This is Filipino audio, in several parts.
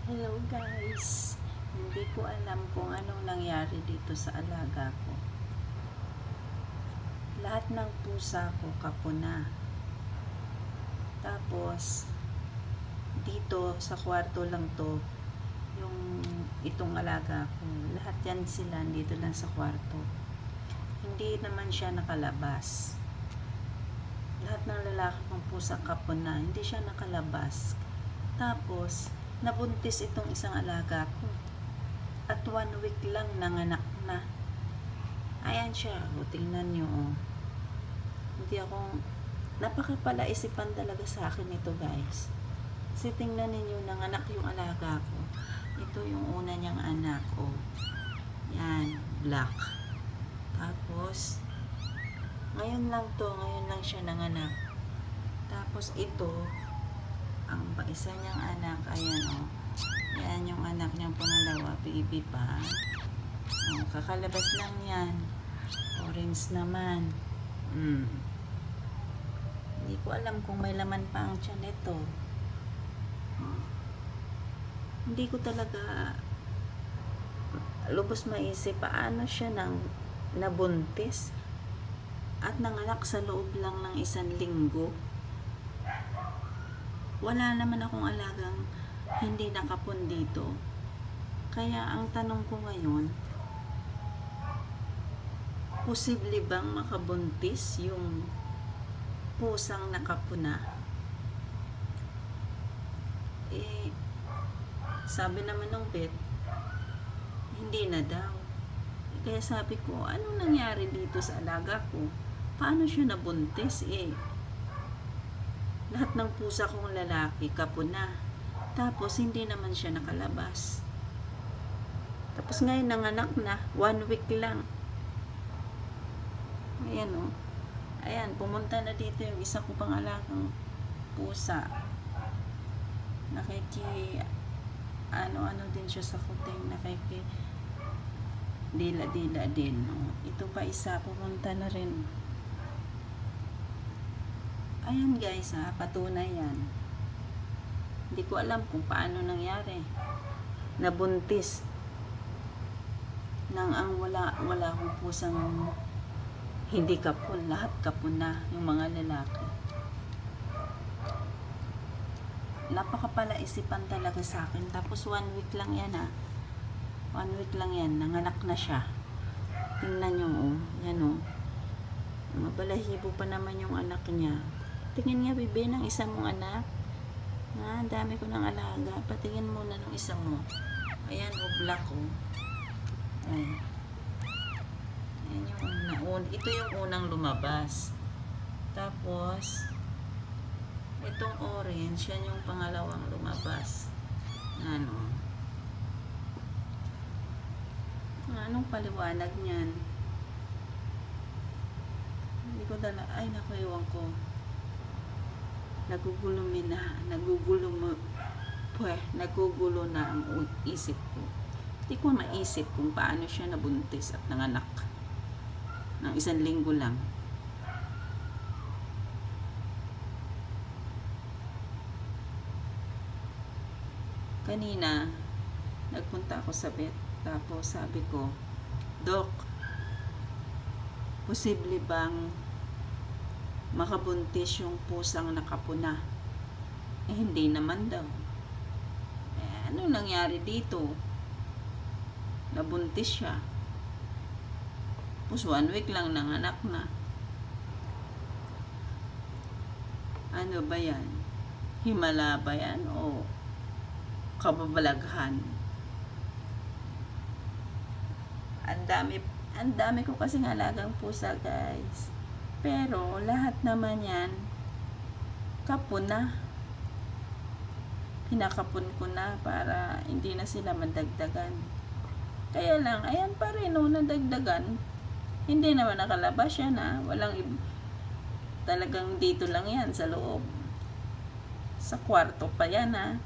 Hello guys, hindi ko alam kung anong nangyari dito sa alaga ko. Lahat ng pusa ko kapuna. Tapos, dito sa kwarto lang to, yung itong alaga ko. Lahat yan sila dito lang sa kwarto. Hindi naman siya nakalabas. Lahat ng lalaki ng pusa kapuna, hindi siya nakalabas. Tapos, nabuntis itong isang alaga ko. At 1 week lang nanganak na. Ayan siya. O, tingnan nyo. O. Hindi ako... Napakapalaisipan talaga sa akin ito guys. Kasi tingnan ninyo, nanganak yung alaga ko. Ito yung una niyang anak. O. Yan. Black. Tapos, ngayon lang to. Ngayon lang siya nanganak. Tapos ito, ang isa niyang anak, ayan o. Yan yung anak niyang pangalawa, baby pa. O, kakalabas lang yan. Orange naman. Hindi ko alam kung may laman pa ang tiyan nito. Hindi ko talaga lubos maisip paano siya nabuntis at nanganak sa loob lang ng 1 linggo. Wala naman akong alagang hindi nakapon dito. Kaya ang tanong ko ngayon, posible bang makabuntis yung pusang nakapuna? Eh, sabi naman ng vet, hindi na daw. Kaya sabi ko, anong nangyari dito sa alaga ko? Paano siya nabuntis? Lahat ng pusa kong lalaki kapuna. Tapos hindi naman siya nakalabas. Tapos ngayon nanganak na, 1 week lang. Ayan o. Ayan, pumunta na dito yung isa ko pang alagang pusa. Ano din siya sa kuting, dila-dila din. O. Ito pa isa, pumunta na rin. Ayan guys ha, patunay yan. Hindi ko alam kung paano nangyari. Nabuntis. Nang ang wala akong pusang hindi kapun, lahat kapun na yung mga lalaki. Napakapalaisipan talaga sa akin. Tapos 1 week lang yan ha. 1 week lang yan, nanganak na siya. Tingnan nyo oh, yan oh. Mabalahibo pa naman yung anak niya. Tingin nga bibi ng isa mong anak. Ang dami ko ng alaga. Patingin muna ng isa mo. Ayan o, black o. Ayan. Ayan yung una. Ito yung unang lumabas. Tapos, itong orange, yan yung pangalawang lumabas. Ano? Anong paliwanag niyan? Hindi ko dala. Ay, naku, ewan ko. Nagugulo na ang isip ko. Hindi ko maisip kung paano siya nabuntis at nanganak ng 1 linggo lang. Kanina nagpunta ako sa vet, tapos sabi ko, Dok, posible bang makabuntis yung pusang nakapuna? Hindi naman daw. Ano nangyari dito? Nabuntis siya. Tapos 1 week lang nanganak na. Ano ba yan? Himala ba yan? O kababalaghan? Ang dami ko kasing alagang pusa guys. Pero lahat naman yan kapuna. Pinakapun ko na para hindi na sila madagdagan. Kaya lang, ayan pa rin o, nadagdagan. Hindi naman nakalabas yan ha. Talagang dito lang yan sa loob. Sa kwarto pa yan ha.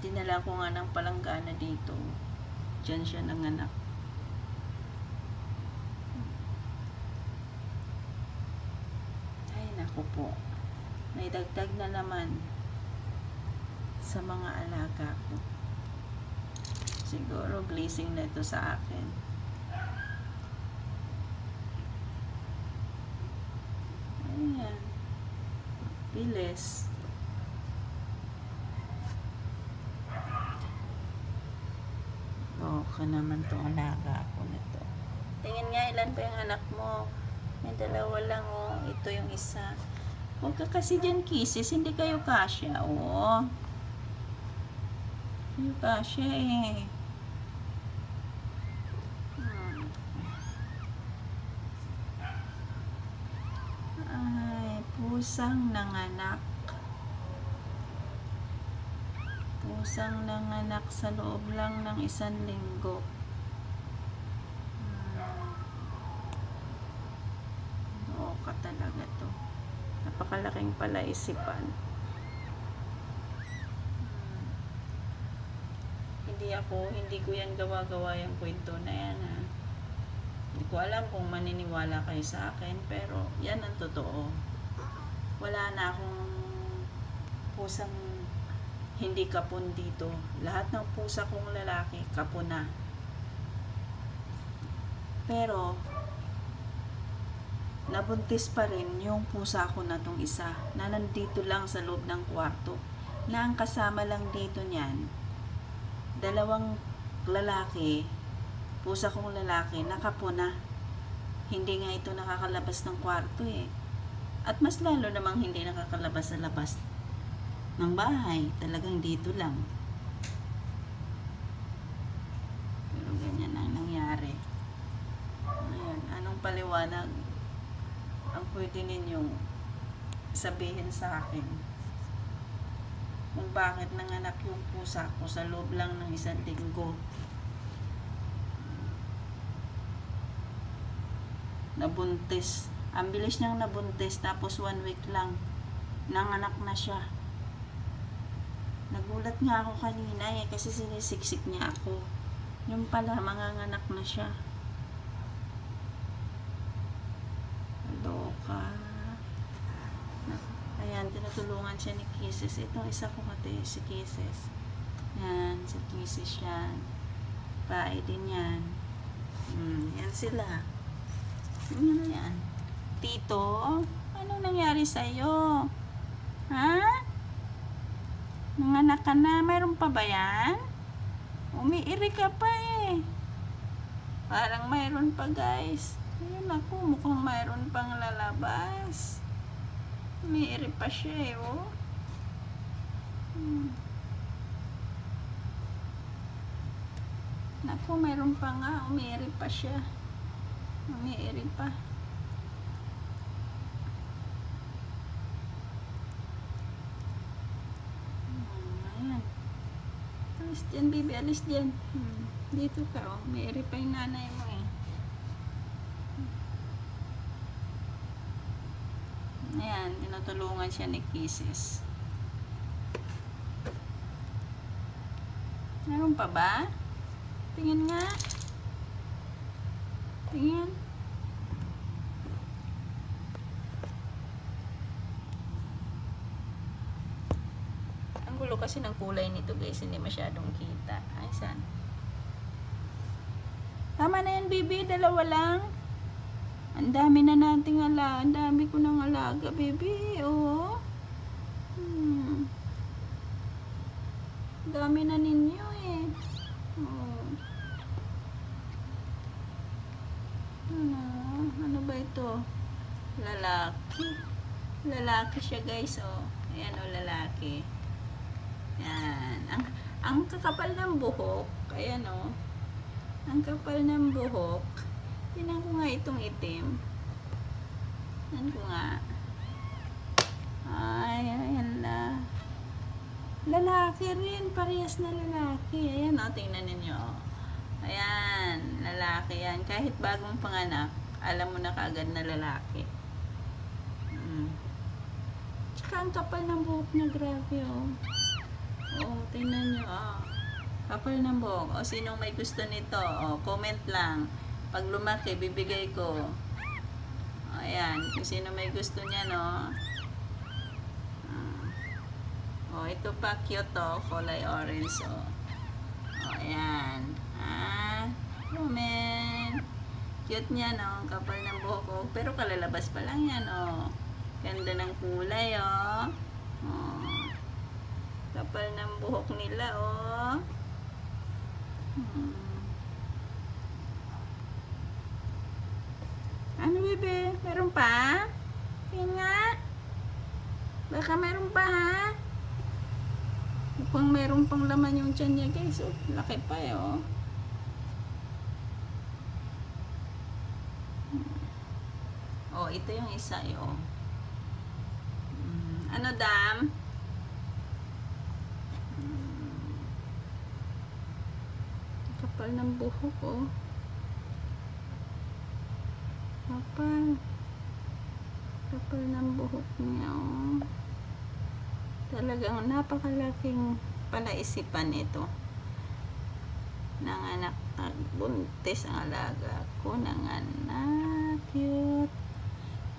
Dinala ko nga ng palanggana dito. Diyan siya nanganak. Ay naku po. May dagdag na naman. sa mga alaga ko. Siguro blessing na ito sa akin. Ayan. Bilis. Ka naman itong alaga ko nito. Tingin nga, ilan pa yung anak mo? May dalawa lang, oh. Ito yung isa. Huwag ka kasi dyan, kisses. Hindi kayo kasya, oh. Kayo kasya, eh. Ay, pusang nanganak. Pusang nanganak sa loob lang ng 1 linggo. Oo ka talaga to. Napakalaking palaisipan. Hindi ko yan gawa-gawa yung kwento na yan, ha. Hindi ko alam kung maniniwala kayo sa akin, pero yan ang totoo. Wala na akong pusang hindi kapon dito. Lahat ng pusa kong lalaki, kapon na. Pero, nabuntis pa rin yung pusa ko na tong isa, na nandito lang sa loob ng kwarto. Na ang kasama lang dito niyan, 2 lalaki, pusa kong lalaki, nakapon na. Hindi nga ito nakakalabas ng kwarto, eh. At mas lalo namang hindi nakakalabas sa labas ng bahay, talagang dito lang. Pero ganyan ang nangyari. Ayan, anong paliwanag ang pwede ninyong sabihin sa akin kung bakit nanganak yung pusa ko sa loob lang ng 1 linggo? Nabuntis, ang bilis niyang nabuntis, tapos 1 week lang nanganak na siya. Nagulat nga ako kanina, eh, kasi sinisiksik niya ako. Yung pala, manganganak na siya. Loka. Ayan, tinutulungan siya ni Kisses. Itong isa ko kati, si Kisses. Yan, si Kisses yan. Pae din yan. Yan sila. Ano na yan? Tito, anong nangyari sa'yo? Ha? Nanganak ka na, mayroon pa ba yan? Umiiri ka pa, eh. Parang mayroon pa, guys. Ayun ako, mukhang mayroon pang lalabas. Umiiri pa siya, eh, oh. Naku, mayroon pa nga, umiiri pa siya. Umiiri pa. Alis dyan, baby. Alis dyan. Dito ka, oh. May eri pa yung nanay mo, eh. Ayan, tinutulungan siya ni Kisses. Meron pa ba? Tingin nga. Tingin. Gulo kasi ng kulay nito, guys, hindi masyadong kita. Ay, saan? Tama na yan, baby, 2 lang. Ang dami na nating alaga. Ang dami ko ng alaga, baby. Oo. Ang dami na ninyo, eh. Oo. Ano ba ito? Lalaki. Lalaki siya, guys, oh. Ayan, oh, lalaki. Yan. Ang kakapal ng buhok. Ayan, o. Ang kapal ng buhok. Tingnan ko nga itong itim. Tingnan ko nga. Ay, ayan na. Lalaki rin. Parehas na lalaki. Ayan, o. Tingnan ninyo, o. Ayan. Lalaki yan. Kahit bagong panganak, alam mo na kaagad na lalaki. Tsaka ang kapal ng buhok na, grabe, o. Oh, tingnan nyo, oh. Kapal ng buhok. O, sinong may gusto nito? O, comment lang. Pag lumaki, bibigay ko. O, ayan. Kung sino may gusto niya, no? O, Oh, ito pa cute to, kulay orange. Oh, oh ayan. Ah, Roman. Cute niya, no? Ang kapal ng buhok ko. Pero kalalabas pa lang yan, oh. Ganda ng kulay, oh. Oh. Kapal ng buhok nila, oh. Ano, bebe? Meron pa? Tingnan nga. Baka meron pa, ha? Mukhang meron pang laman yung tiyan niya, guys. Oh, laki pa, eh, oh. Oh, ito yung isa, eh, oh. Ano, Dam? Kapal ng buhok, oh. Kapal ng buhok niya, oh. Talagang napakalaking palaisipan ito. Nanganak, buntis ang alaga ko. Nanganak. Cute.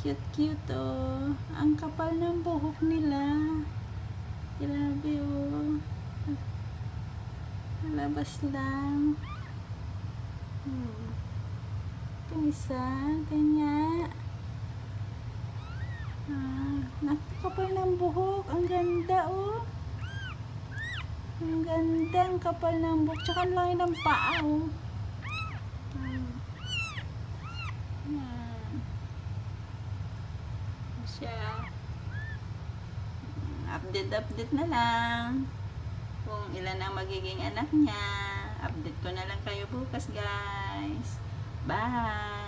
Cute, oh. Ang kapal ng buhok nila. Grabe, oh. Labas lang. Itong isa, kanya. Nakakapal ng buhok. Ang ganda, oh. Ang ganda, ang kapal ng buhok. Tsaka ang laki ng paa, oh. Siya. Update na lang. Kung ilan ang magiging anak niya. Update ko na lang kayo bukas, guys. Bye!